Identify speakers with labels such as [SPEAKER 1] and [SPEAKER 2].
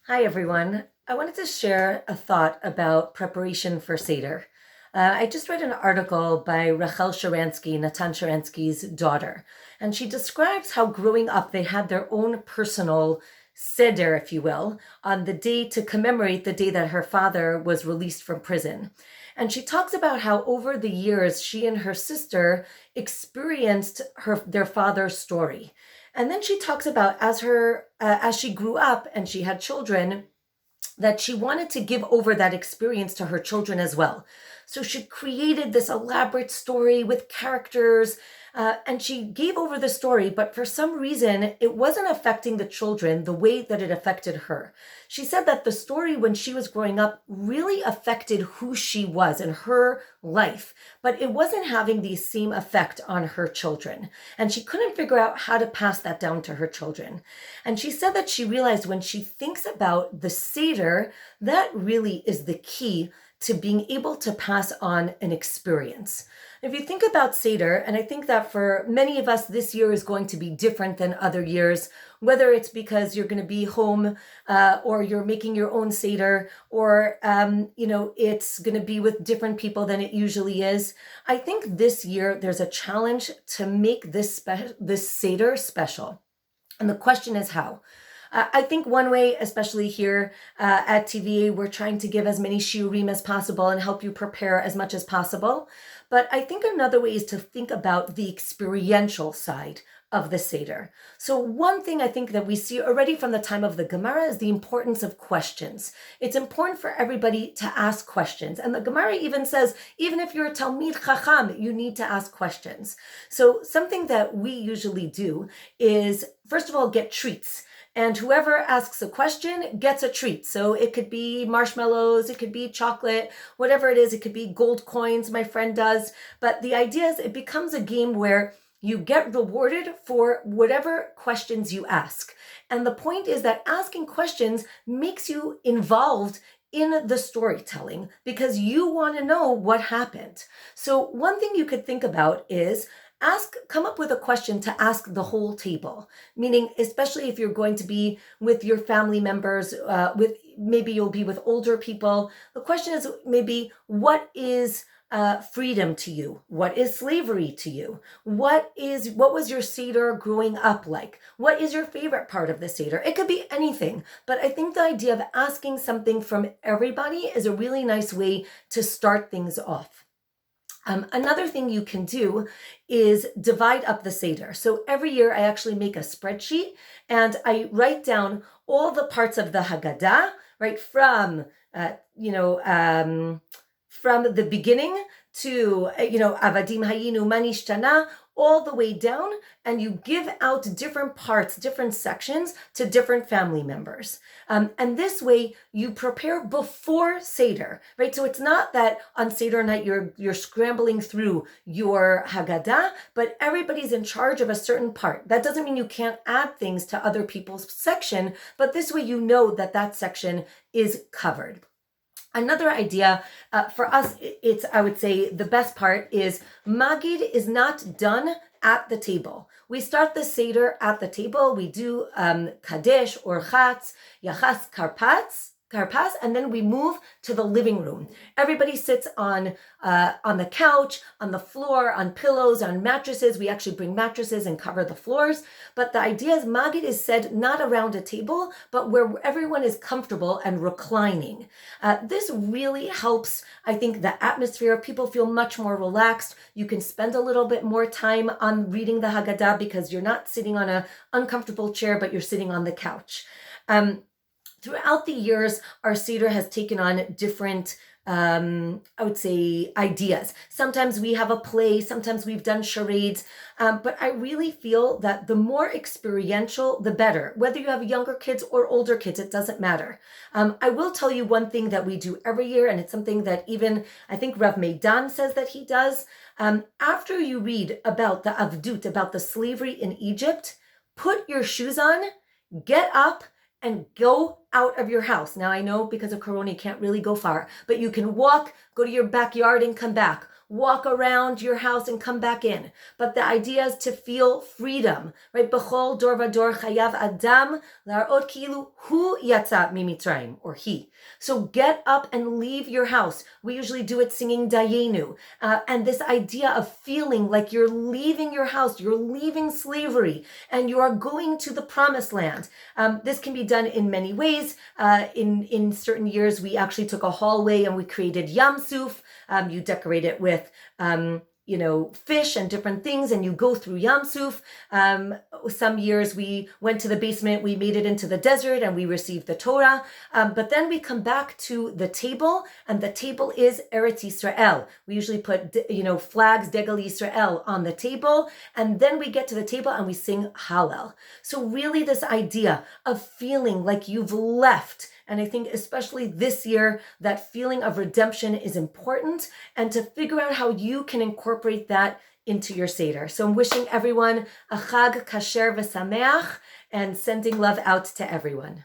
[SPEAKER 1] Hi, everyone. I wanted to share a thought about preparation for Seder. I just read an article by Rachel Sharansky, Natan Sharansky's daughter, and she describes how growing up they had their own personal Seder, if you will, on the day to commemorate the day that her father was released from prison. And she talks about how over the years she and her sister experienced their father's story. And then she talks about as she grew up and she had children, that she wanted to give over that experience to her children as well. So she created this elaborate story with characters, and she gave over the story, but for some reason, it wasn't affecting the children the way that it affected her. She said that the story when she was growing up really affected who she was and her life, but it wasn't having the same effect on her children. And she couldn't figure out how to pass that down to her children. And she said that she realized when she thinks about the Seder, that really is the key to being able to pass on an experience. If you think about Seder, and I think that for many of us, this year is going to be different than other years, whether it's because you're going to be home or you're making your own Seder, or, it's going to be with different people than it usually is. I think this year there's a challenge to make this Seder special. And the question is how? I think one way, especially here at TVA, we're trying to give as many shiurim as possible and help you prepare as much as possible. But I think another way is to think about the experiential side of the Seder. So one thing I think that we see already from the time of the Gemara is the importance of questions. It's important for everybody to ask questions. And the Gemara even says, even if you're a Talmid Chacham, you need to ask questions. So something that we usually do is, first of all, get treats. And whoever asks a question gets a treat. So it could be marshmallows, it could be chocolate, whatever it is. It could be gold coins, my friend does. But the idea is it becomes a game where you get rewarded for whatever questions you ask. And the point is that asking questions makes you involved in the storytelling because you want to know what happened. So one thing you could think about is come up with a question to ask the whole table, meaning especially if you're going to be with your family members, maybe you'll be with older people. The question is maybe, what is freedom to you? What is slavery to you? What was your Seder growing up like? What is your favorite part of the Seder? It could be anything, but I think the idea of asking something from everybody is a really nice way to start things off. Another thing you can do is divide up the Seder. So every year I actually make a spreadsheet and I write down all the parts of the Haggadah, right, from the beginning to, Avadim Hayinu Manishtana, all the way down, and you give out different parts, different sections to different family members. And this way you prepare before Seder, right? So it's not that on Seder night you're scrambling through your Haggadah, but everybody's in charge of a certain part. That doesn't mean you can't add things to other people's section, but this way you know that section is covered. Another idea for us, I would say the best part is Magid is not done at the table. We start the Seder at the table. We do Kadesh or Chatz, Yachas, Karpas, and then we move to the living room. Everybody sits on the couch, on the floor, on pillows, on mattresses. We actually bring mattresses and cover the floors. But the idea is Magid is said not around a table, but where everyone is comfortable and reclining. This really helps, I think, the atmosphere. People feel much more relaxed. You can spend a little bit more time on reading the Haggadah because you're not sitting on an uncomfortable chair, but you're sitting on the couch. Throughout the years, our Seder has taken on different, I would say, ideas. Sometimes we have a play, sometimes we've done charades, but I really feel that the more experiential, the better. Whether you have younger kids or older kids, it doesn't matter. I will tell you one thing that we do every year, and it's something that even, I think Rav Meidan says that he does. After you read about the Avdut, about the slavery in Egypt, put your shoes on, get up, and go out of your house. Now I know because of Corona you can't really go far, but you can walk, go to your backyard and come back. walk around your house and come back in. But the idea is to feel freedom, right? B'chol dor vador chayav adam la'arot kilu hu yatsa mimitzrayim, or he. So get up and leave your house. We usually do it singing Dayenu. And this idea of feeling like you're leaving your house, you're leaving slavery, and you are going to the promised land. This can be done in many ways. In certain years, we actually took a hallway and we created Yam Suf. You decorate it with fish and different things, and you go through Yam Suf. Some years we went to the basement, we made it into the desert, and we received the Torah. But then we come back to the table, and the table is Eretz Yisrael. We usually put, flags, Degel Yisrael, on the table, and then we get to the table and we sing Hallel. So really this idea of feeling like you've left. And I think especially this year, that feeling of redemption is important, and to figure out how you can incorporate that into your Seder. So I'm wishing everyone a Chag Kasher V'Sameach and sending love out to everyone.